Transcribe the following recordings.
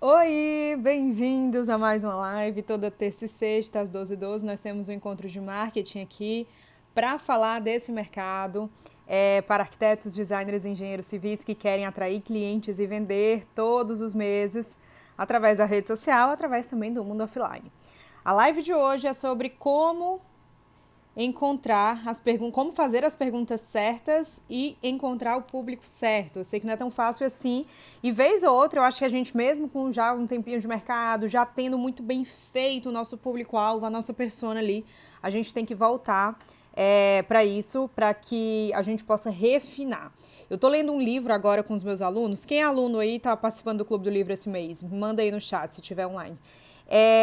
Oi, bem-vindos a mais uma live. Toda terça e sexta, às 12h12, nós temos um encontro de marketing aqui para falar desse mercado para arquitetos, designers e engenheiros civis que querem atrair clientes e vender todos os meses através da rede social, através também do mundo offline. A live de hoje é sobre como como fazer as perguntas certas e encontrar o público certo. Eu sei que não é tão fácil assim. E vez ou outra, eu acho que a gente mesmo com já um tempinho de mercado, já tendo muito bem feito o nosso público-alvo, a nossa persona ali, a gente tem que voltar para isso, para que a gente possa refinar. Eu estou lendo um livro agora com os meus alunos. Quem é aluno aí está participando do Clube do Livro esse mês? Manda aí no chat se estiver online.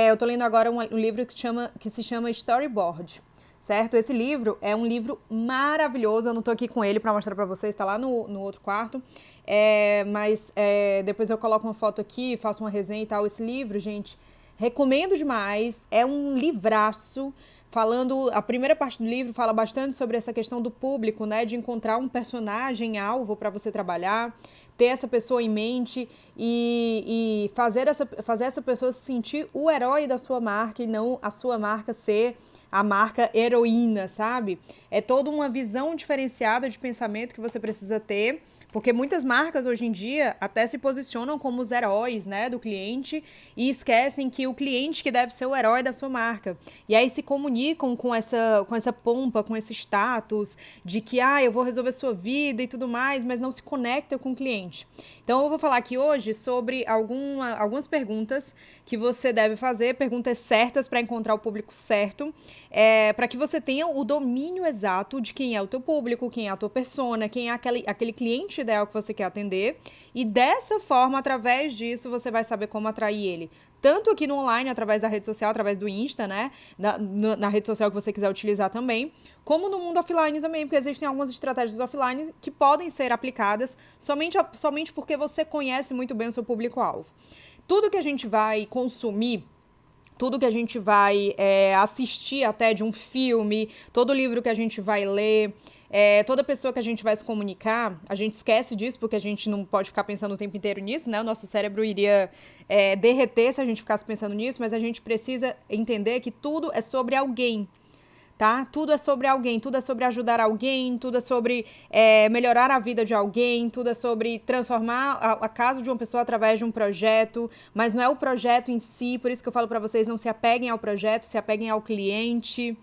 Eu estou lendo agora um livro que se chama Storyboard. Certo? Esse livro é um livro maravilhoso. Eu não estou aqui com ele para mostrar para vocês, está lá no outro quarto. Mas depois eu coloco uma foto aqui, faço uma resenha e tal. Esse livro, gente, recomendo demais. É um livraço. A primeira parte do livro fala bastante sobre essa questão do público, né? De encontrar um personagem alvo para você trabalhar, ter essa pessoa em mente e fazer essa pessoa se sentir o herói da sua marca e não a sua marca ser a marca heroína, sabe? É toda uma visão diferenciada de pensamento que você precisa ter, porque muitas marcas hoje em dia até se posicionam como os heróis, né, do cliente e esquecem que o cliente que deve ser o herói da sua marca. E aí se comunicam com essa pompa, com esse status de que eu vou resolver sua vida e tudo mais, mas não se conecta com o cliente. Então eu vou falar aqui hoje sobre algumas perguntas que você deve fazer, perguntas certas para encontrar o público certo, para que você tenha o domínio exato de quem é o teu público, quem é a tua persona, quem é aquele cliente ideal que você quer atender. E dessa forma, através disso, você vai saber como atrair ele. Tanto aqui no online, através da rede social, através do Insta, né? Na rede social que você quiser utilizar também, como no mundo offline também, porque existem algumas estratégias offline que podem ser aplicadas somente porque você conhece muito bem o seu público-alvo. Tudo que a gente vai consumir, tudo que a gente vai assistir até de um filme, todo livro que a gente vai ler, toda pessoa que a gente vai se comunicar, a gente esquece disso porque a gente não pode ficar pensando o tempo inteiro nisso, né? O nosso cérebro iria derreter se a gente ficasse pensando nisso, mas a gente precisa entender que tudo é sobre alguém. Tá? Tudo é sobre alguém, tudo é sobre ajudar alguém, tudo é sobre melhorar a vida de alguém, tudo é sobre transformar a casa de uma pessoa através de um projeto, mas não é o projeto em si, por isso que eu falo para vocês, não se apeguem ao projeto, se apeguem ao cliente.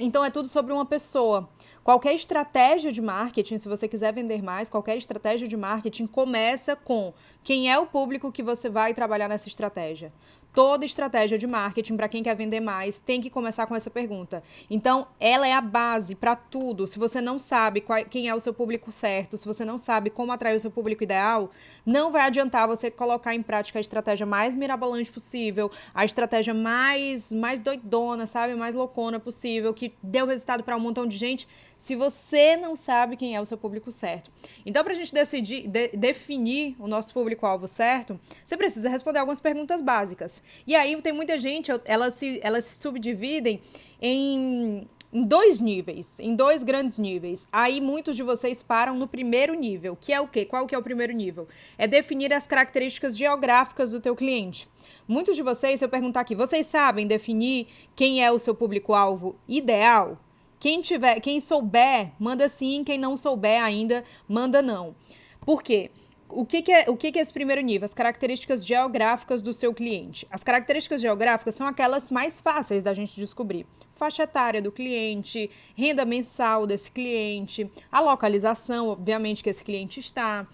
Então é tudo sobre uma pessoa. Qualquer estratégia de marketing, se você quiser vender mais, qualquer estratégia de marketing começa com quem é o público que você vai trabalhar nessa estratégia. Toda estratégia de marketing, para quem quer vender mais, tem que começar com essa pergunta. Então, ela é a base para tudo. Se você não sabe quem é o seu público certo, se você não sabe como atrair o seu público ideal, não vai adiantar você colocar em prática a estratégia mais mirabolante possível, a estratégia mais doidona, sabe? Mais loucona possível, que deu resultado para um montão de gente, se você não sabe quem é o seu público certo. Então, para a gente definir o nosso público-alvo certo, você precisa responder algumas perguntas básicas. E aí tem muita gente, elas se subdividem em dois níveis, em dois grandes níveis. Aí muitos de vocês param no primeiro nível, que é o quê? Qual que é o primeiro nível? É definir as características geográficas do teu cliente. Muitos de vocês, se eu perguntar aqui, vocês sabem definir quem é o seu público-alvo ideal? Quem souber, manda sim, quem não souber ainda, manda não. Por quê? O que é esse primeiro nível? As características geográficas do seu cliente. As características geográficas são aquelas mais fáceis da gente descobrir. Faixa etária do cliente, renda mensal desse cliente, a localização, obviamente, que esse cliente está,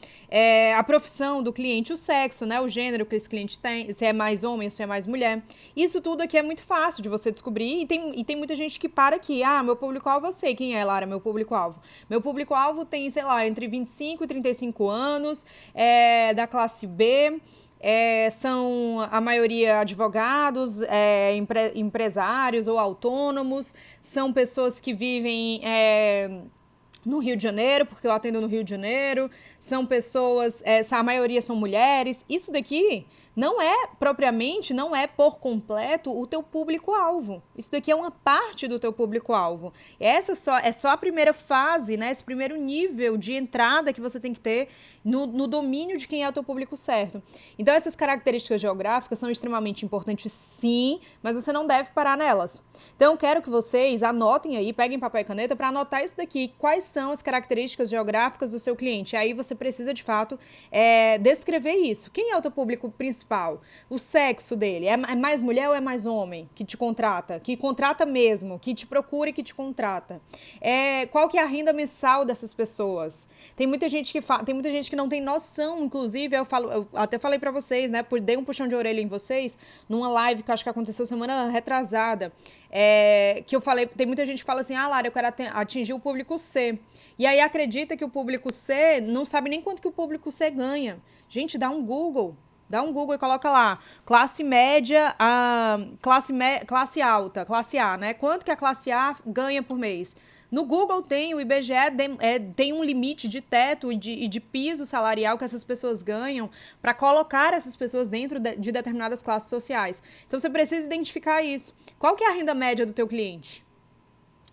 a profissão do cliente, o sexo, né, o gênero que esse cliente tem, se é mais homem ou se é mais mulher. Isso tudo aqui é muito fácil de você descobrir e tem muita gente que para aqui. Meu público-alvo eu sei quem é, Lara, meu público-alvo. Meu público-alvo tem, sei lá, entre 25 e 35 anos, da classe B, são a maioria advogados, empresários ou autônomos, são pessoas que vivem no Rio de Janeiro, porque eu atendo no Rio de Janeiro, são pessoas, a maioria são mulheres. Isso daqui não é propriamente, não é por completo o teu público-alvo. Isso daqui é uma parte do teu público-alvo. Essa é só a primeira fase, né? Esse primeiro nível de entrada que você tem que ter no domínio de quem é o teu público certo. Então, essas características geográficas são extremamente importantes, sim, mas você não deve parar nelas. Então, eu quero que vocês anotem aí, peguem papel e caneta para anotar isso daqui. Quais são as características geográficas do seu cliente? Aí você precisa, de fato, descrever isso. Quem é o teu público principal? O sexo dele? É mais mulher ou é mais homem que te contrata? Que contrata mesmo, que te procura e que te contrata. Qual que é a renda mensal dessas pessoas? Tem muita gente que não tem noção, inclusive, eu até falei para vocês, né? Dei um puxão de orelha em vocês, numa live que eu acho que aconteceu semana retrasada. Que eu falei, tem muita gente que fala assim, Lara, eu quero atingir o público C. E aí acredita que o público C não sabe nem quanto que o público C ganha. Gente, dá um Google e coloca lá, classe média, classe alta, classe A, né? Quanto que a classe A ganha por mês? No Google o IBGE tem um limite de teto e de piso salarial que essas pessoas ganham para colocar essas pessoas dentro de determinadas classes sociais. Então, você precisa identificar isso. Qual que é a renda média do teu cliente?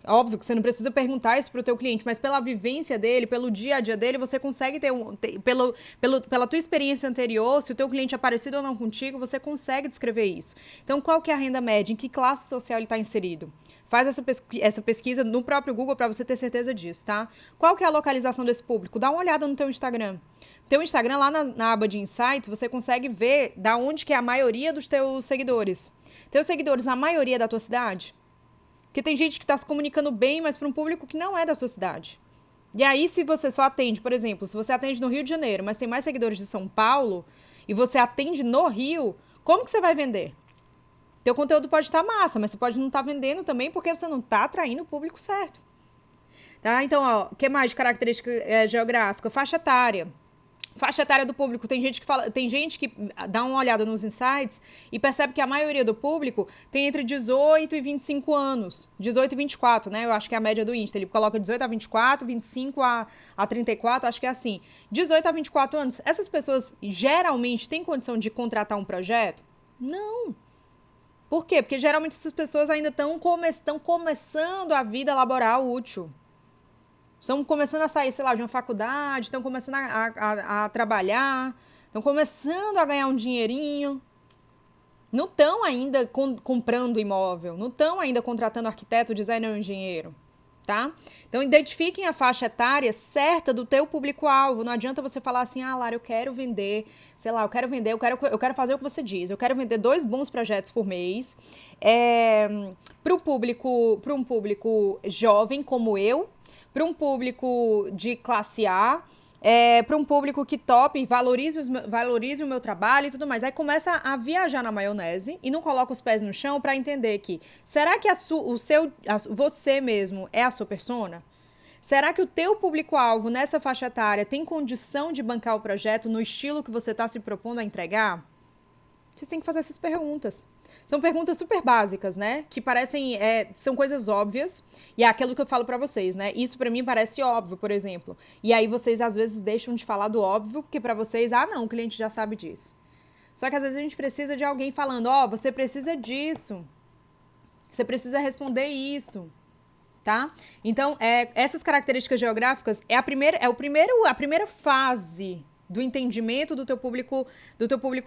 Óbvio que você não precisa perguntar isso para o teu cliente, mas pela vivência dele, pelo dia a dia dele, você consegue pela tua experiência anterior, se o teu cliente é parecido ou não contigo, você consegue descrever isso. Então, qual que é a renda média? Em que classe social ele está inserido? Faz essa pesquisa no próprio Google para você ter certeza disso, tá? Qual que é a localização desse público? Dá uma olhada no teu Instagram. Teu Instagram, lá na aba de Insights, você consegue ver da onde que é a maioria dos teus seguidores. Teus seguidores, a maioria é da tua cidade? Porque tem gente que está se comunicando bem, mas para um público que não é da sua cidade. E aí, se você só atende, por exemplo, se você atende no Rio de Janeiro, mas tem mais seguidores de São Paulo, e você atende no Rio, como que você vai vender? Teu conteúdo pode estar massa, mas você pode não estar vendendo também porque você não está atraindo o público certo. Tá? Então, o que mais de característica geográfica? Faixa etária. Faixa etária do público. Tem gente que dá uma olhada nos insights e percebe que a maioria do público tem entre 18 e 25 anos. 18 e 24, né? Eu acho que é a média do Insta. Ele coloca 18 a 24, 25 a 34, acho que é assim. 18 a 24 anos. Essas pessoas geralmente têm condição de contratar um projeto? Não. Por quê? Porque geralmente essas pessoas ainda estão começando a vida laboral útil. Estão começando a sair, sei lá, de uma faculdade, estão começando a trabalhar, estão começando a ganhar um dinheirinho. Não estão ainda comprando imóvel, não estão ainda contratando arquiteto, designer ou engenheiro, tá? Então, identifiquem a faixa etária certa do teu público-alvo. Não adianta você falar assim, Lara, eu quero vender, sei lá, eu quero fazer o que você diz. Eu quero vender 2 bons projetos por mês para um público jovem como eu, para um público de classe A, para um público que tope, valorize o meu trabalho e tudo mais. Aí começa a viajar na maionese e não coloca os pés no chão para entender que, será que você mesmo é a sua persona? Será que o teu público-alvo nessa faixa etária tem condição de bancar o projeto no estilo que você está se propondo a entregar? Vocês têm que fazer essas perguntas. São perguntas super básicas, né? Que parecem, são coisas óbvias. E é aquilo que eu falo pra vocês, né? Isso pra mim parece óbvio, por exemplo. E aí vocês às vezes deixam de falar do óbvio, porque pra vocês, não, o cliente já sabe disso. Só que às vezes a gente precisa de alguém falando, você precisa disso. Você precisa responder isso. Tá? Então, essas características geográficas a primeira fase do entendimento do teu público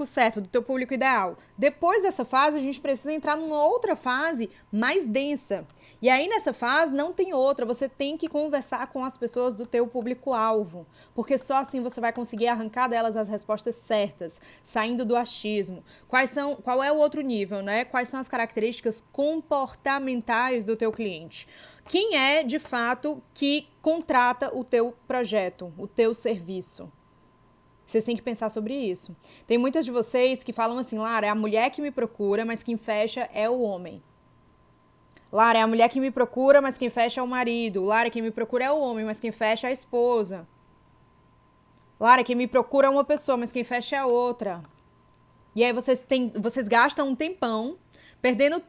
certo, do teu público ideal. Depois dessa fase, a gente precisa entrar numa outra fase mais densa. E aí, nessa fase, não tem outra. Você tem que conversar com as pessoas do teu público-alvo. Porque só assim você vai conseguir arrancar delas as respostas certas, saindo do achismo. Qual é o outro nível, né? Quais são as características comportamentais do teu cliente? Quem é, de fato, que contrata o teu projeto, o teu serviço? Vocês têm que pensar sobre isso. Tem muitas de vocês que falam assim, Lara, é a mulher que me procura, mas quem fecha é o homem. Lara, é a mulher que me procura, mas quem fecha é o marido. Lara, quem me procura é o homem, mas quem fecha é a esposa. Lara, quem me procura é uma pessoa, mas quem fecha é a outra. E aí vocês gastam um tempão perdendo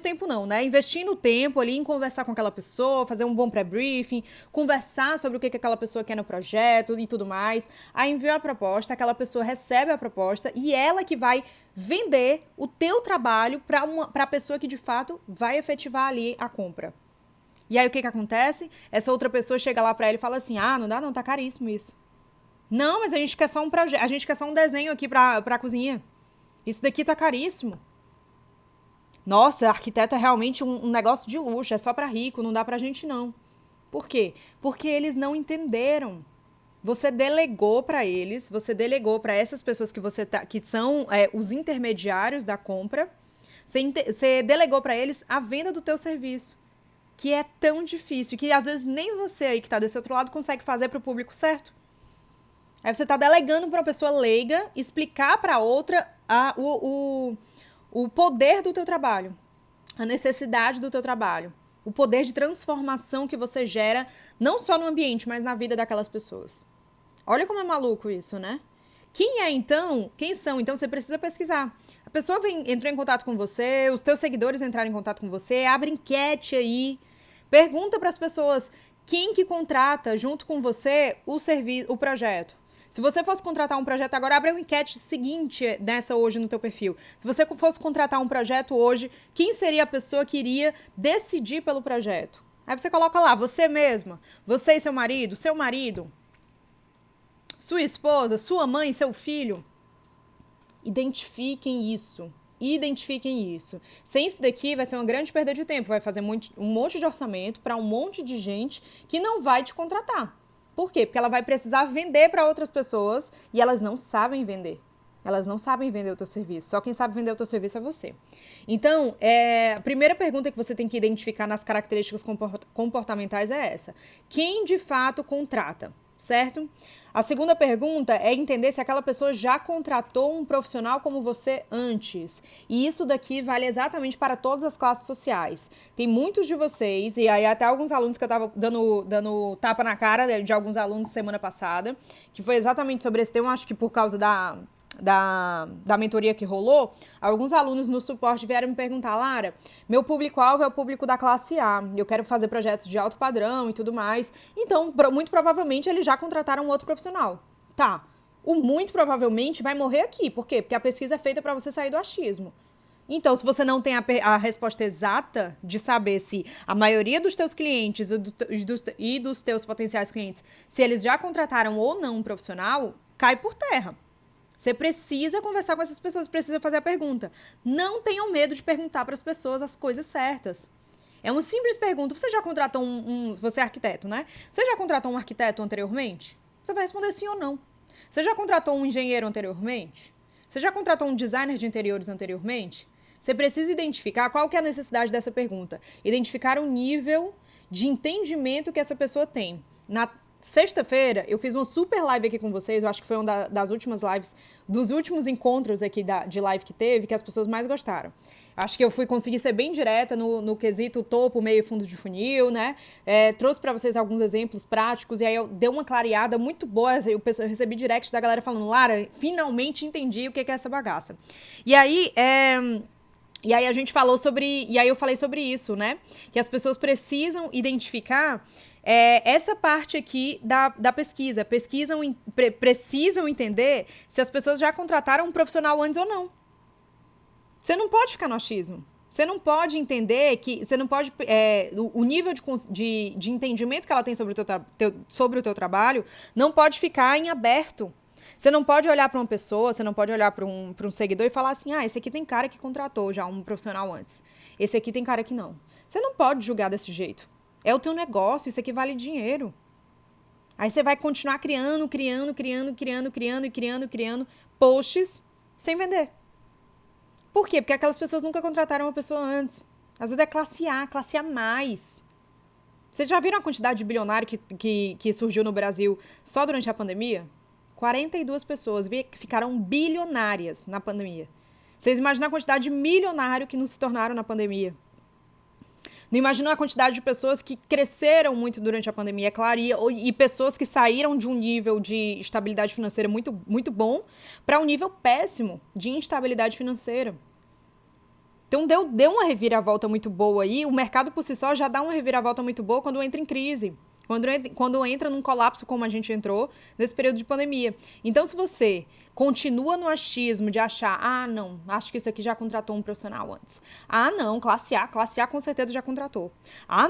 tempo não, né? Investindo tempo ali em conversar com aquela pessoa, fazer um bom pré-briefing, conversar sobre o que aquela pessoa quer no projeto e tudo mais. Aí enviou a proposta, aquela pessoa recebe a proposta e ela que vai vender o teu trabalho para a pessoa que de fato vai efetivar ali a compra. E aí o que acontece? Essa outra pessoa chega lá para ele e fala assim: ah, não dá não, tá caríssimo isso. Não, mas a gente quer só um projeto, a gente quer só um desenho aqui pra cozinha. Isso daqui tá caríssimo. Nossa, arquiteto é realmente um negócio de luxo, é só pra rico, não dá pra gente não. Por quê? Porque eles não entenderam. Você delegou para eles, você delegou para essas pessoas que são os intermediários da compra, você delegou para eles a venda do teu serviço, que é tão difícil, que às vezes nem você aí que está desse outro lado consegue fazer para o público certo. Aí você está delegando para uma pessoa leiga explicar para outra o poder do teu trabalho, a necessidade do teu trabalho, o poder de transformação que você gera, não só no ambiente, mas na vida daquelas pessoas. Olha como é maluco isso, né? Quem são? Então você precisa pesquisar. A pessoa entrou em contato com você, os teus seguidores entraram em contato com você, abre enquete aí, pergunta para as pessoas quem que contrata junto com você o projeto. Se você fosse contratar um projeto agora, abre uma enquete seguinte dessa hoje no teu perfil. Se você fosse contratar um projeto hoje, quem seria a pessoa que iria decidir pelo projeto? Aí você coloca lá, você mesma, você e seu marido, sua esposa, sua mãe, seu filho. Identifiquem isso. Sem isso daqui vai ser uma grande perda de tempo. Vai fazer um monte de orçamento para um monte de gente que não vai te contratar. Por quê? Porque ela vai precisar vender para outras pessoas e elas não sabem vender. Elas não sabem vender o teu serviço. Só quem sabe vender o teu serviço é você. Então, a primeira pergunta que você tem que identificar nas características comportamentais é essa. Quem de fato contrata, certo? A segunda pergunta é entender se aquela pessoa já contratou um profissional como você antes. E isso daqui vale exatamente para todas as classes sociais. Tem muitos de vocês, e aí até alguns alunos que eu estava dando tapa na cara de alguns alunos semana passada, que foi exatamente sobre esse tema, acho que por causa da mentoria que rolou, alguns alunos no suporte vieram me perguntar: Lara, meu público-alvo é o público da classe A, eu quero fazer projetos de alto padrão e tudo mais, então muito provavelmente eles já contrataram um outro profissional. Tá, o muito provavelmente vai morrer aqui, por quê? Porque a pesquisa é feita para você sair do achismo. Então, se você não tem a resposta exata de saber se a maioria dos teus clientes e dos teus potenciais clientes, se eles já contrataram ou não um profissional, cai por terra. Você precisa conversar com essas pessoas, precisa fazer a pergunta. Não tenham medo de perguntar para as pessoas as coisas certas. É uma simples pergunta. Você já contratou você é arquiteto, né? Você já contratou um arquiteto anteriormente? Você vai responder sim ou não. Você já contratou um engenheiro anteriormente? Você já contratou um designer de interiores anteriormente? Você precisa identificar qual que é a necessidade dessa pergunta. Identificar o nível de entendimento que essa pessoa tem. Na sexta-feira, eu fiz uma super live aqui com vocês, eu acho que foi uma das últimas lives, dos últimos encontros aqui de live que teve, que as pessoas mais gostaram. Acho que eu consegui ser bem direta no quesito topo, meio e fundo de funil, né? Trouxe para vocês alguns exemplos práticos, e aí eu dei uma clareada muito boa, eu recebi direct da galera falando: Lara, finalmente entendi o que é essa bagaça. E aí a gente falou e aí eu falei sobre isso, né? Que as pessoas precisam identificar essa parte aqui da pesquisa. Precisam entender se as pessoas já contrataram um profissional antes ou não. Você não pode ficar no achismo. Você não pode entender que... Você não pode... o nível de entendimento que ela tem sobre o teu trabalho não pode ficar em aberto. Você não pode olhar para uma pessoa, você não pode olhar para um seguidor e falar assim: esse aqui tem cara que contratou já um profissional antes. Esse aqui tem cara que não. Você não pode julgar desse jeito. É o teu negócio, isso aqui vale dinheiro. Aí você vai continuar criando posts sem vender. Por quê? Porque aquelas pessoas nunca contrataram uma pessoa antes. Às vezes é classe A mais. Vocês já viram a quantidade de bilionário que surgiu no Brasil só durante a pandemia? 42 pessoas ficaram bilionárias na pandemia. Vocês imaginam a quantidade de milionário que não se tornaram na pandemia? Não imaginam a quantidade de pessoas que cresceram muito durante a pandemia, é claro, e pessoas que saíram de um nível de estabilidade financeira muito, muito bom para um nível péssimo de instabilidade financeira. Então, deu uma reviravolta muito boa aí. O mercado por si só já dá uma reviravolta muito boa quando entra em crise. Quando entra num colapso como a gente entrou nesse período de pandemia. Então, se você continua no achismo de achar, não, acho que isso aqui já contratou um profissional antes. Não, classe A com certeza já contratou.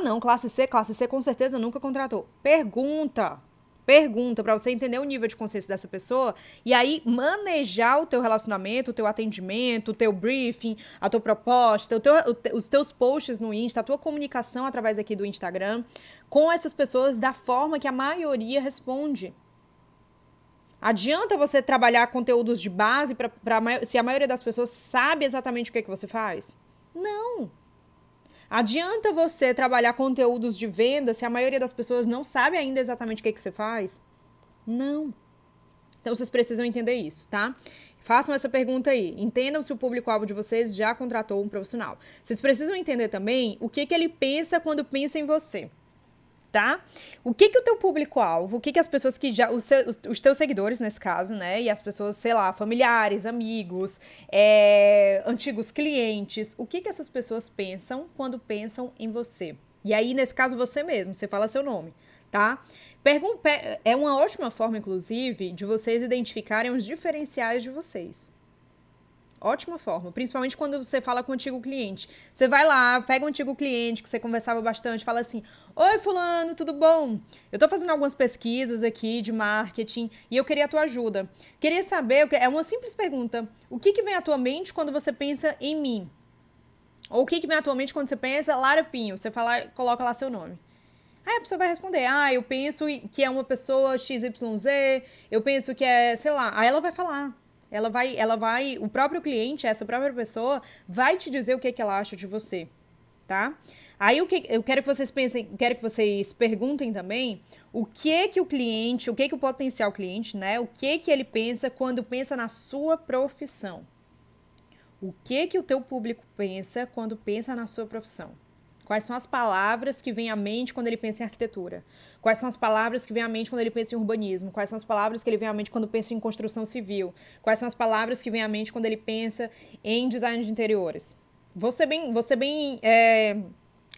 Não, classe C com certeza nunca contratou. Pergunta para você entender o nível de consciência dessa pessoa e aí manejar o teu relacionamento, o teu atendimento, o teu briefing, a tua proposta, os teus posts no Insta, a tua comunicação através aqui do Instagram com essas pessoas da forma que a maioria responde. Adianta você trabalhar conteúdos de base se a maioria das pessoas sabe exatamente o que você faz? Não. Adianta você trabalhar conteúdos de venda se a maioria das pessoas não sabe ainda exatamente o que você faz? Não. Então, vocês precisam entender isso, tá? Façam essa pergunta aí. Entendam se o público-alvo de vocês já contratou um profissional. Vocês precisam entender também o que ele pensa quando pensa em você. Tá? O que o teu público-alvo, o que as pessoas que já, os teus seguidores nesse caso, né, e as pessoas, sei lá, familiares, amigos, antigos clientes, o que essas pessoas pensam quando pensam em você? E aí, nesse caso, você mesmo, você fala seu nome, tá? É uma ótima forma, inclusive, de vocês identificarem os diferenciais de vocês. Ótima forma, principalmente quando você fala com um antigo cliente. Você vai lá, pega um antigo cliente que você conversava bastante, fala assim: oi fulano, tudo bom? Eu tô fazendo algumas pesquisas aqui de marketing e eu queria a tua ajuda. Queria saber, é uma simples pergunta, o que vem à tua mente quando você pensa em mim? Ou o que vem à tua mente quando você pensa Lara Pinho? Você coloca lá seu nome. Aí a pessoa vai responder, eu penso que é uma pessoa XYZ, eu penso que é, sei lá, aí ela vai falar. Ela vai, o próprio cliente, essa própria pessoa, vai te dizer o que ela acha de você, tá? Aí eu quero que vocês pensem, quero que vocês perguntem também o que o cliente, o que o potencial cliente, né? O que ele pensa quando pensa na sua profissão. O que o teu público pensa quando pensa na sua profissão. Quais são as palavras que vêm à mente quando ele pensa em arquitetura? Quais são as palavras que vêm à mente quando ele pensa em urbanismo? Quais são as palavras que ele vem à mente quando pensa em construção civil? Quais são as palavras que vêm à mente quando ele pensa em design de interiores? Vou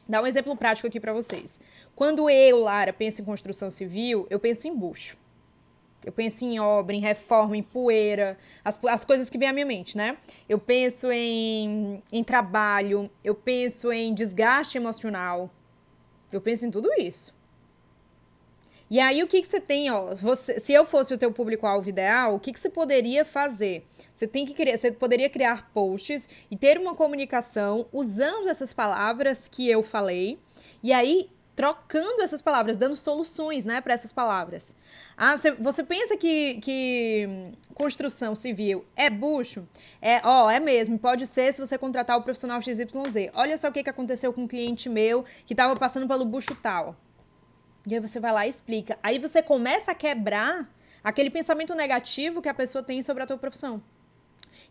dar um exemplo prático aqui para vocês. Quando eu, Lara, penso em construção civil, eu penso em bucho. Eu penso em obra, em reforma, em poeira, as coisas que vêm à minha mente, né? Eu penso em trabalho, eu penso em desgaste emocional, eu penso em tudo isso. E aí, o que você tem, se eu fosse o teu público-alvo ideal, o que você poderia fazer? Você poderia criar posts e ter uma comunicação usando essas palavras que eu falei, e aí trocando essas palavras, dando soluções, né, para essas palavras. Você pensa que construção civil é bucho? É mesmo, pode ser se você contratar o profissional XYZ. Olha só o que aconteceu com um cliente meu que estava passando pelo bucho tal. E aí você vai lá e explica. Aí você começa a quebrar aquele pensamento negativo que a pessoa tem sobre a tua profissão.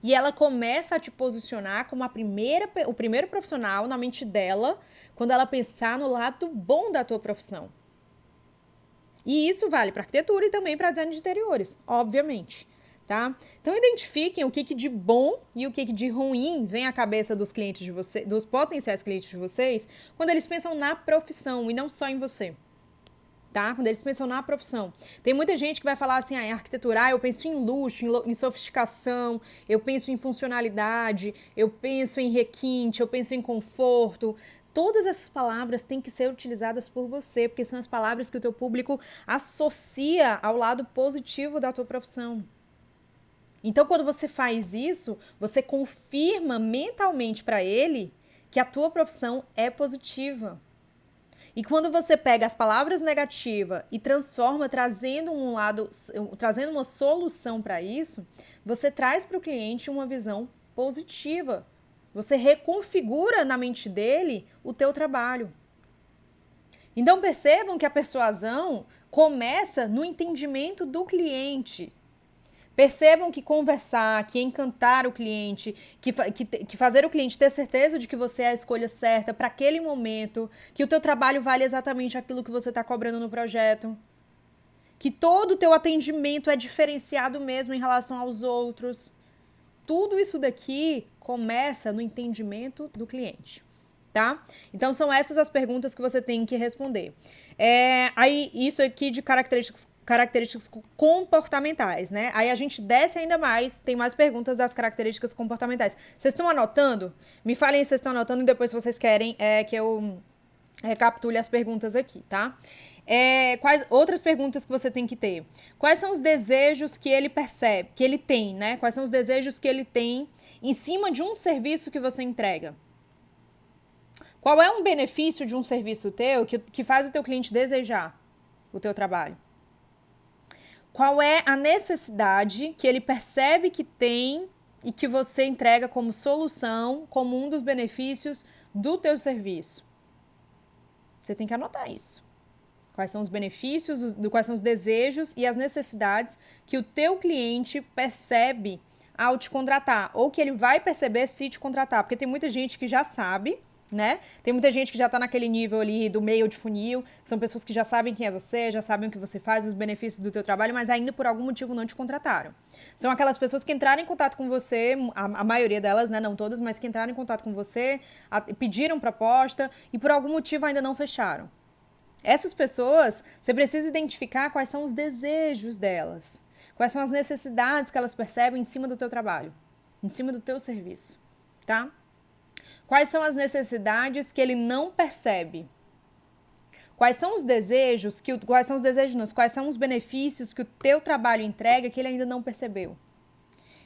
E ela começa a te posicionar como o primeiro profissional na mente dela quando ela pensar no lado bom da tua profissão. E isso vale para arquitetura e também para design de interiores, obviamente, tá? Então identifiquem o que de bom e o que de ruim vem à cabeça dos clientes de vocês, dos potenciais clientes de vocês, quando eles pensam na profissão e não só em você. Tá? Quando eles pensam na profissão. Tem muita gente que vai falar assim, em arquitetura, eu penso em luxo, em sofisticação, eu penso em funcionalidade, eu penso em requinte, eu penso em conforto. Todas essas palavras têm que ser utilizadas por você, porque são as palavras que o teu público associa ao lado positivo da tua profissão. Então, quando você faz isso, você confirma mentalmente para ele que a tua profissão é positiva. E quando você pega as palavras negativas e transforma, trazendo uma solução para isso, você traz para o cliente uma visão positiva. Você reconfigura na mente dele o teu trabalho. Então percebam que a persuasão começa no entendimento do cliente. Percebam que conversar, que encantar o cliente, que fazer o cliente ter certeza de que você é a escolha certa para aquele momento, que o teu trabalho vale exatamente aquilo que você está cobrando no projeto, que todo o teu atendimento é diferenciado mesmo em relação aos outros, tudo isso daqui começa no entendimento do cliente, tá? Então, são essas as perguntas que você tem que responder. Aí, isso aqui de características comportamentais, né? Aí a gente desce ainda mais, tem mais perguntas das características comportamentais. Vocês estão anotando? Me falem se vocês estão anotando e depois, se vocês querem que eu recapitule as perguntas aqui, tá? Quais outras perguntas que você tem que ter? Quais são os desejos que ele percebe, que ele tem, né? Quais são os desejos que ele tem em cima de um serviço que você entrega? Qual é um benefício de um serviço teu que faz o teu cliente desejar o teu trabalho? Qual é a necessidade que ele percebe que tem e que você entrega como solução, como um dos benefícios do teu serviço? Você tem que anotar isso. Quais são os benefícios, quais são os desejos e as necessidades que o teu cliente percebe ao te contratar, ou que ele vai perceber se te contratar, porque tem muita gente que já sabe, né? Tem muita gente que já está naquele nível ali do meio de funil, são pessoas que já sabem quem é você, já sabem o que você faz, os benefícios do teu trabalho, mas ainda por algum motivo não te contrataram. São aquelas pessoas que entraram em contato com você, a maioria delas, né, não todas, mas que entraram em contato com você, pediram proposta e por algum motivo ainda não fecharam. Essas pessoas, você precisa identificar quais são os desejos delas, quais são as necessidades que elas percebem em cima do teu trabalho, em cima do teu serviço, tá? Quais são as necessidades que ele não percebe? Quais são os desejos, quais são os benefícios que o teu trabalho entrega que ele ainda não percebeu?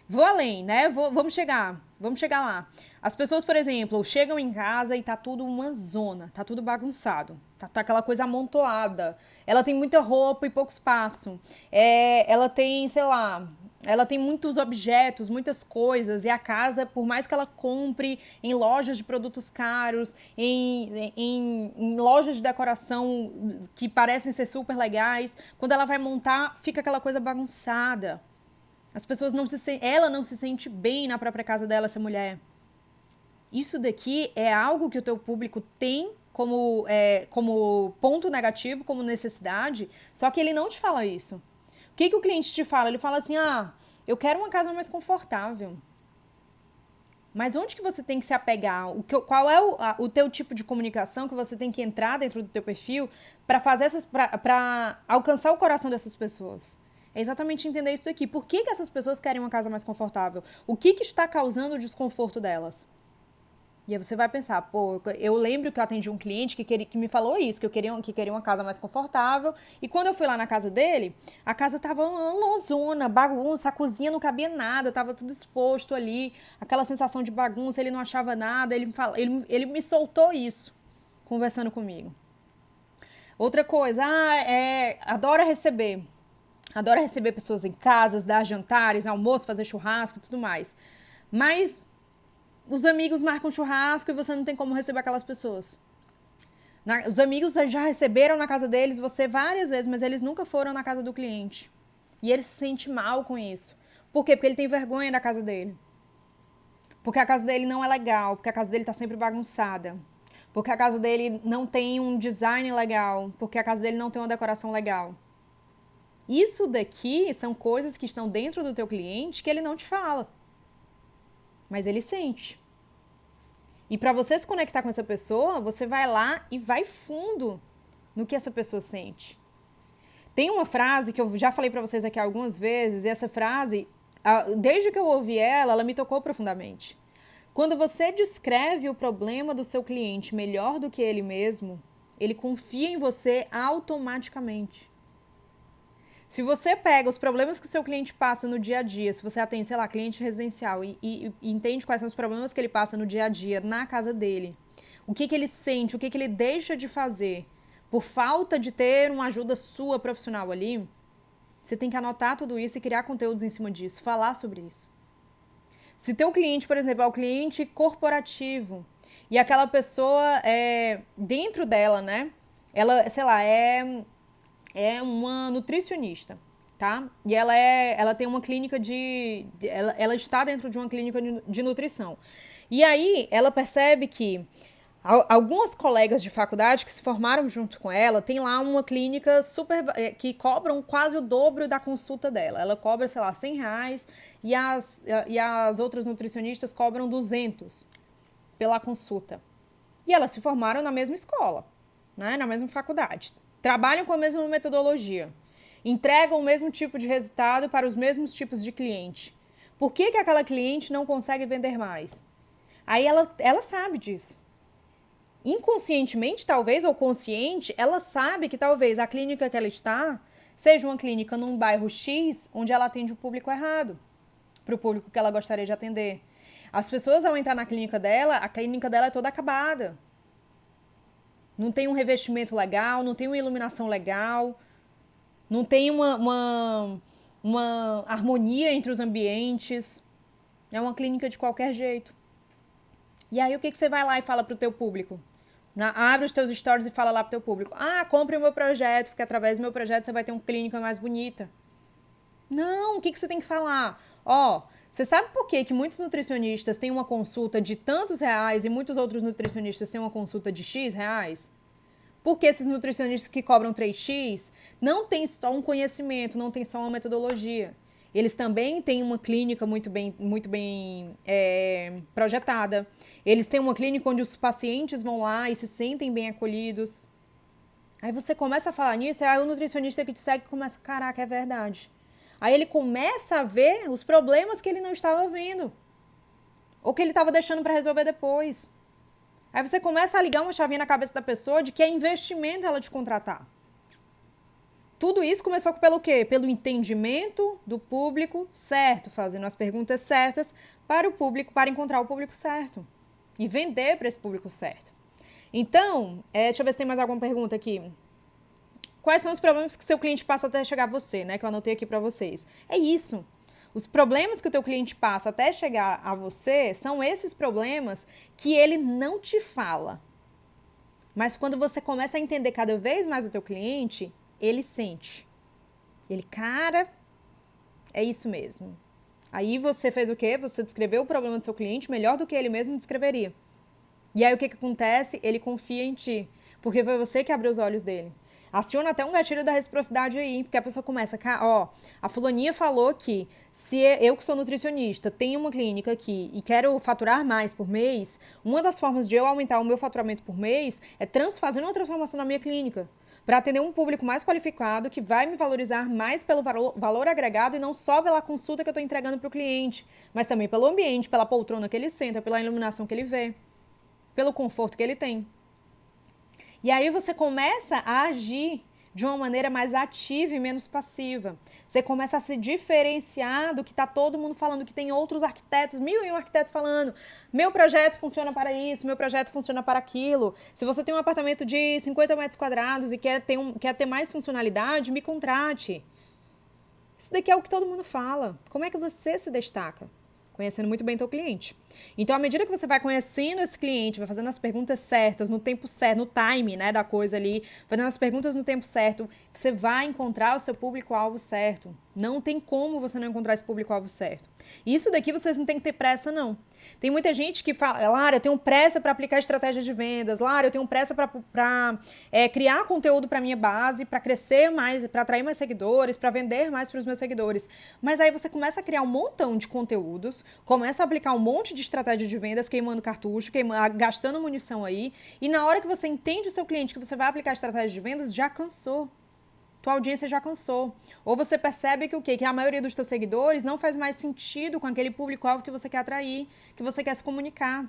Vou além, né? Vamos chegar lá. As pessoas, por exemplo, chegam em casa e tá tudo uma zona, tá tudo bagunçado, tá aquela coisa amontoada. Ela tem muita roupa e pouco espaço. Ela tem, sei lá, ela tem muitos objetos, muitas coisas, e a casa, por mais que ela compre em lojas de produtos caros, em lojas de decoração que parecem ser super legais, quando ela vai montar, fica aquela coisa bagunçada. As pessoas ela não se sente bem na própria casa dela, essa mulher. Isso daqui é algo que o teu público tem como ponto negativo, como necessidade, só que ele não te fala isso. O que o cliente te fala? Ele fala assim, eu quero uma casa mais confortável. Mas onde que você tem que se apegar? Qual é o teu tipo de comunicação que você tem que entrar dentro do teu perfil para alcançar o coração dessas pessoas? É exatamente entender isso aqui. Por que essas pessoas querem uma casa mais confortável? O que está causando o desconforto delas? E aí você vai pensar, eu lembro que eu atendi um cliente que me falou isso, que queria uma casa mais confortável. E quando eu fui lá na casa dele, a casa tava uma lozona, bagunça, a cozinha não cabia nada, tava tudo exposto ali, aquela sensação de bagunça, ele não achava nada, ele me soltou isso, conversando comigo. Outra coisa, adora receber pessoas em casas, dar jantares, almoço, fazer churrasco e tudo mais. Mas os amigos marcam churrasco e você não tem como receber aquelas pessoas. Os amigos já receberam na casa deles você várias vezes, mas eles nunca foram na casa do cliente. E ele se sente mal com isso. Por quê? Porque ele tem vergonha da casa dele. Porque a casa dele não é legal, porque a casa dele está sempre bagunçada. Porque a casa dele não tem um design legal, porque a casa dele não tem uma decoração legal. Isso daqui são coisas que estão dentro do teu cliente que ele não te fala. Mas ele sente. E para você se conectar com essa pessoa, você vai lá e vai fundo no que essa pessoa sente. Tem uma frase que eu já falei para vocês aqui algumas vezes, e essa frase, desde que eu ouvi ela me tocou profundamente. Quando você descreve o problema do seu cliente melhor do que ele mesmo, ele confia em você automaticamente. Se você pega os problemas que o seu cliente passa no dia a dia, se você atende, sei lá, cliente residencial e entende quais são os problemas que ele passa no dia a dia na casa dele, o que ele sente, o que ele deixa de fazer por falta de ter uma ajuda sua profissional ali, você tem que anotar tudo isso e criar conteúdos em cima disso, falar sobre isso. Se teu cliente, por exemplo, é o cliente corporativo e aquela pessoa, dentro dela, né, ela, sei lá, é uma nutricionista, tá? E ela tem uma clínica ela está dentro de uma clínica de nutrição. E aí, ela percebe que Algumas colegas de faculdade que se formaram junto com ela, tem lá uma clínica super que cobram quase o dobro da consulta dela. Ela cobra, sei lá, R$100 e as outras nutricionistas cobram 200 pela consulta. E elas se formaram na mesma escola, né, na mesma faculdade. Trabalham com a mesma metodologia. Entregam o mesmo tipo de resultado para os mesmos tipos de cliente. Por que aquela cliente não consegue vender mais? Aí ela sabe disso. Inconscientemente, talvez, ou consciente, ela sabe que talvez a clínica que ela está seja uma clínica num bairro X, onde ela atende o público errado, para o público que ela gostaria de atender. As pessoas, ao entrar na clínica dela, a clínica dela é toda acabada. Não tem um revestimento legal, não tem uma iluminação legal, não tem uma harmonia entre os ambientes. É uma clínica de qualquer jeito. E aí, o que você vai lá e fala para o teu público? Abre os teus stories e fala lá pro teu público. Compre o meu projeto, porque através do meu projeto você vai ter uma clínica mais bonita. Não, o que você tem que falar? Você sabe por que muitos nutricionistas têm uma consulta de tantos reais e muitos outros nutricionistas têm uma consulta de X reais? Porque esses nutricionistas que cobram 3X não têm só um conhecimento, não têm só uma metodologia. Eles também têm uma clínica muito bem projetada. Eles têm uma clínica onde os pacientes vão lá e se sentem bem acolhidos. Aí você começa a falar nisso, e aí o nutricionista que te segue começa, caraca, é verdade. Aí ele começa a ver os problemas que ele não estava vendo. Ou que ele estava deixando para resolver depois. Aí você começa a ligar uma chavinha na cabeça da pessoa de que é investimento ela te contratar. Tudo isso começou pelo quê? Pelo entendimento do público certo, fazendo as perguntas certas para o público, para encontrar o público certo e vender para esse público certo. Então, deixa eu ver se tem mais alguma pergunta aqui. Quais são os problemas que seu cliente passa até chegar a você, né? Que eu anotei aqui para vocês. É isso. Os problemas que o teu cliente passa até chegar a você são esses problemas que ele não te fala. Mas quando você começa a entender cada vez mais o teu cliente, ele sente. Ele, cara, é isso mesmo. Aí você fez o quê? Você descreveu o problema do seu cliente melhor do que ele mesmo descreveria. E aí o que acontece? Ele confia em ti, porque foi você que abriu os olhos dele. Aciona até um gatilho da reciprocidade aí, porque a pessoa começa, a fulaninha falou que se eu que sou nutricionista, tenho uma clínica aqui e quero faturar mais por mês, uma das formas de eu aumentar o meu faturamento por mês é fazendo uma transformação na minha clínica, para atender um público mais qualificado, que vai me valorizar mais pelo valor agregado e não só pela consulta que eu estou entregando para o cliente, mas também pelo ambiente, pela poltrona que ele senta, pela iluminação que ele vê, pelo conforto que ele tem. E aí você começa a agir de uma maneira mais ativa e menos passiva. Você começa a se diferenciar do que está todo mundo falando, que tem outros arquitetos, 1001 arquitetos falando, meu projeto funciona para isso, meu projeto funciona para aquilo. Se você tem um apartamento de 50 metros quadrados e quer ter mais funcionalidade, me contrate. Isso daqui é o que todo mundo fala. Como é que você se destaca? Conhecendo muito bem teu cliente. Então, à medida que você vai conhecendo esse cliente, vai fazendo as perguntas certas, no tempo certo, no time, né, da coisa ali, fazendo as perguntas no tempo certo, você vai encontrar o seu público-alvo certo. Não tem como você não encontrar esse público-alvo certo. Isso daqui vocês não tem que ter pressa, não. Tem muita gente que fala, Lara, eu tenho pressa para aplicar estratégias de vendas, Lara, eu tenho pressa para criar conteúdo para minha base, para crescer mais, para atrair mais seguidores, para vender mais para os meus seguidores. Mas aí você começa a criar um montão de conteúdos, começa a aplicar um monte de estratégia de vendas, queimando cartucho, gastando munição aí, e na hora que você entende o seu cliente, que você vai aplicar estratégia de vendas, já cansou. Tua audiência já cansou. Ou você percebe que o quê? Que a maioria dos teus seguidores não faz mais sentido com aquele público-alvo que você quer atrair, que você quer se comunicar.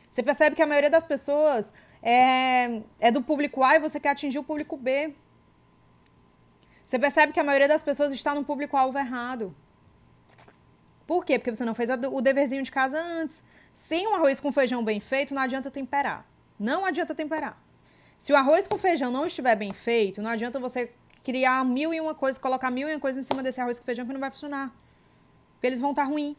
Você percebe que a maioria das pessoas é do público A e você quer atingir o público B. Você percebe que a maioria das pessoas está no público-alvo errado. Por quê? Porque você não fez o deverzinho de casa antes. Sem um arroz com feijão bem feito, não adianta temperar. Não adianta temperar. Se o arroz com feijão não estiver bem feito, não adianta você criar 1001 coisas, colocar 1001 coisas em cima desse arroz com feijão que não vai funcionar. Porque eles vão estar ruins,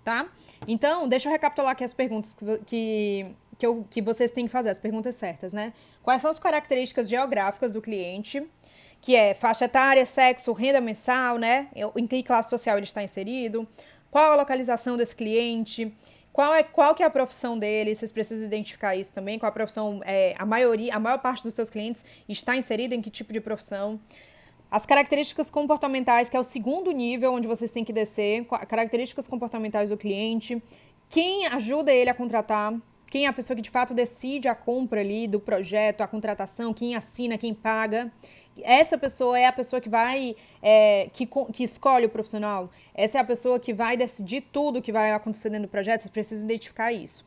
tá? Então, deixa eu recapitular aqui as perguntas que vocês têm que fazer, as perguntas certas, né? Quais são as características geográficas do cliente? Que é faixa etária, sexo, renda mensal, né? Em que classe social ele está inserido? Qual a localização desse cliente? Qual que é a profissão dele? Vocês precisam identificar isso também. Qual a profissão, a maior parte dos seus clientes está inserida em que tipo de profissão? As características comportamentais, que é o segundo nível onde vocês têm que descer, características comportamentais do cliente, quem ajuda ele a contratar, quem é a pessoa que de fato decide a compra ali do projeto, a contratação, quem assina, quem paga. Essa pessoa é a pessoa que vai, que escolhe o profissional. Essa é a pessoa que vai decidir tudo que vai acontecer dentro do projeto. Vocês precisam identificar isso.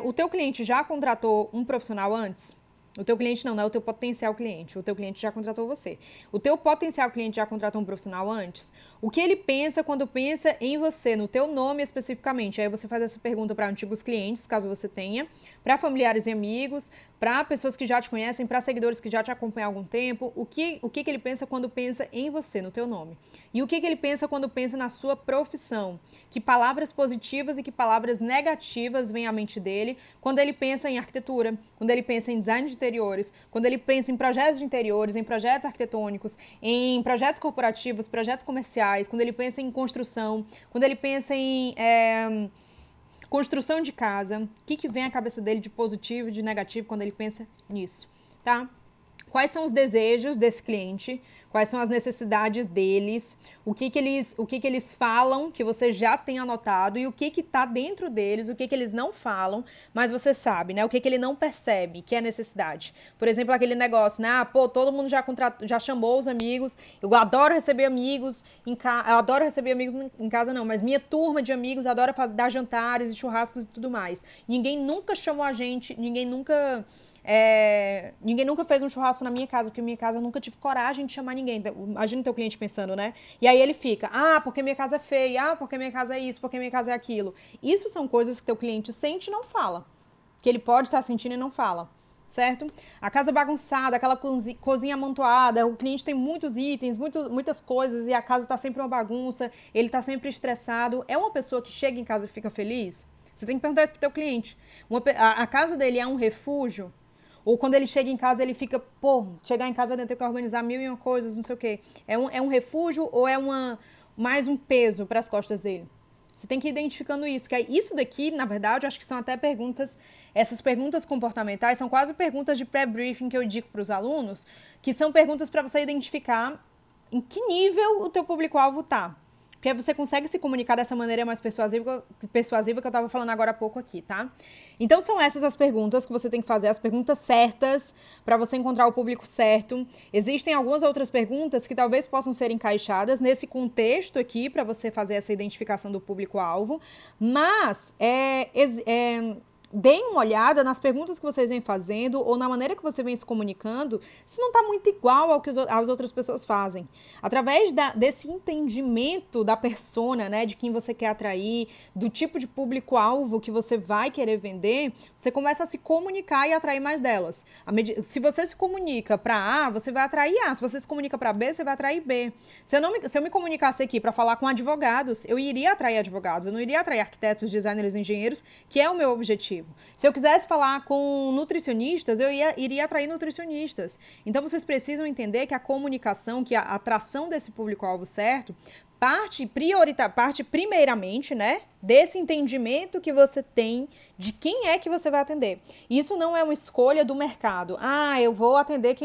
O teu cliente já contratou um profissional antes? O teu cliente não é o teu potencial cliente. O teu cliente já contratou você. O teu potencial cliente já contratou um profissional antes? O que ele pensa quando pensa em você, no teu nome especificamente? Aí você faz essa pergunta para antigos clientes, caso você tenha, para familiares e amigos, para pessoas que já te conhecem, para seguidores que já te acompanham há algum tempo. O que ele pensa quando pensa em você, no teu nome? E o que ele pensa quando pensa na sua profissão? Que palavras positivas e que palavras negativas vêm à mente dele quando ele pensa em arquitetura, quando ele pensa em design de interiores, quando ele pensa em projetos de interiores, em projetos arquitetônicos, em projetos corporativos, projetos comerciais, quando ele pensa em construção, quando ele pensa em construção de casa, o que vem à cabeça dele de positivo e de negativo quando ele pensa nisso, tá? Quais são os desejos desse cliente? Quais são as necessidades deles? O que eles falam que você já tem anotado e o que está dentro deles, o que eles não falam, mas você sabe, né? O que ele não percebe, que é a necessidade. Por exemplo, aquele negócio, né? Todo mundo já chamou os amigos. Eu adoro receber amigos em casa. Eu adoro receber amigos em casa, não, mas minha turma de amigos adora dar jantares e churrascos e tudo mais. Ninguém nunca chamou a gente, ninguém nunca fez um churrasco na minha casa, porque minha casa eu nunca tive coragem de chamar ninguém. Então, imagina o teu cliente pensando, né? E aí ele fica, porque minha casa é feia, porque minha casa é isso, porque minha casa é aquilo. Isso são coisas que teu cliente sente e não fala. Que ele pode estar sentindo e não fala, certo? A casa bagunçada, aquela cozinha amontoada, o cliente tem muitos itens, muitas coisas e a casa está sempre uma bagunça, ele está sempre estressado. É uma pessoa que chega em casa e fica feliz? Você tem que perguntar isso pro teu cliente. A casa dele é um refúgio? Ou quando ele chega em casa, ele fica, chegar em casa dentro tem que organizar 1001 coisas, não sei o quê. É um refúgio ou é mais um peso para as costas dele? Você tem que ir identificando isso. Que isso daqui, na verdade, eu acho que são até perguntas, essas perguntas comportamentais são quase perguntas de pré-briefing que eu digo para os alunos, que são perguntas para você identificar em que nível o teu público-alvo está. Porque você consegue se comunicar dessa maneira mais persuasiva que eu estava falando agora há pouco aqui, tá? Então, são essas as perguntas que você tem que fazer, as perguntas certas para você encontrar o público certo. Existem algumas outras perguntas que talvez possam ser encaixadas nesse contexto aqui para você fazer essa identificação do público-alvo, mas deem uma olhada nas perguntas que vocês vêm fazendo ou na maneira que você vem se comunicando, se não está muito igual ao que as outras pessoas fazem. Através desse entendimento da persona, né, de quem você quer atrair, do tipo de público-alvo que você vai querer vender, você começa a se comunicar e atrair mais delas. Se você se comunica para A, você vai atrair A. Se você se comunica para B, você vai atrair B. Se eu me comunicasse aqui para falar com advogados, eu iria atrair advogados, eu não iria atrair arquitetos, designers, engenheiros, que é o meu objetivo. Se eu quisesse falar com nutricionistas, eu iria atrair nutricionistas. Então, vocês precisam entender que a comunicação, que a atração desse público-alvo certo, parte primeiramente, né, desse entendimento que você tem de quem é que você vai atender. Isso não é uma escolha do mercado. Eu vou atender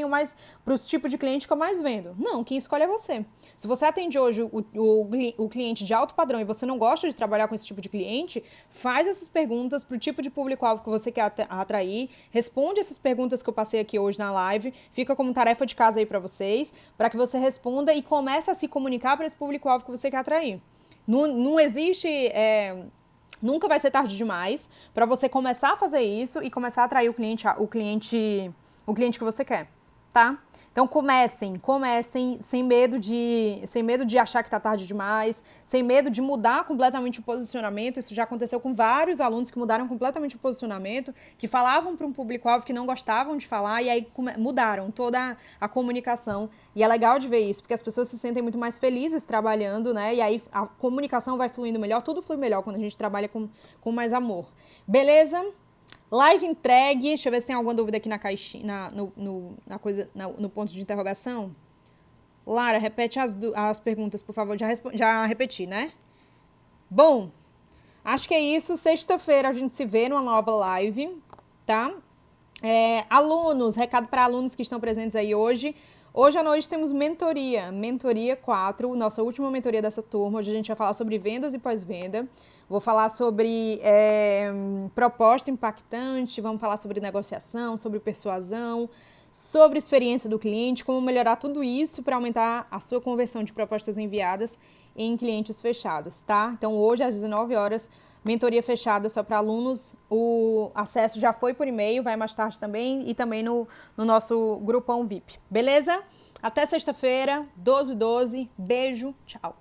para os tipos de cliente que eu mais vendo. Não, quem escolhe é você. Se você atende hoje o cliente de alto padrão e você não gosta de trabalhar com esse tipo de cliente, faz essas perguntas para o tipo de público-alvo que você quer atrair, responde essas perguntas que eu passei aqui hoje na live, fica como tarefa de casa aí para vocês, para que você responda e comece a se comunicar para esse público-alvo que você quer atrair. Não existe... Nunca vai ser tarde demais para você começar a fazer isso e começar a atrair o cliente que você quer, tá? Então comecem sem medo de achar que está tarde demais, sem medo de mudar completamente o posicionamento. Isso já aconteceu com vários alunos que mudaram completamente o posicionamento, que falavam para um público-alvo que não gostavam de falar e aí mudaram toda a comunicação. E é legal de ver isso, porque as pessoas se sentem muito mais felizes trabalhando, né? E aí a comunicação vai fluindo melhor, tudo flui melhor quando a gente trabalha com mais amor. Beleza? Live entregue. Deixa eu ver se tem alguma dúvida aqui na caixinha, no ponto de interrogação. Lara, repete as perguntas, por favor. Já repeti, né? Bom, Acho que é isso. Sexta-feira a gente se vê numa nova live, tá? Alunos, recado para alunos que estão presentes aí hoje. Hoje à noite temos mentoria 4, nossa última mentoria dessa turma. Hoje a gente vai falar sobre vendas e pós-venda. Vou falar sobre proposta impactante, vamos falar sobre negociação, sobre persuasão, sobre experiência do cliente, como melhorar tudo isso para aumentar a sua conversão de propostas enviadas em clientes fechados, tá? Então hoje às 19 horas, mentoria fechada só para alunos, o acesso já foi por e-mail, vai mais tarde também e também no nosso grupão VIP, beleza? Até sexta-feira, 12/12, beijo, tchau!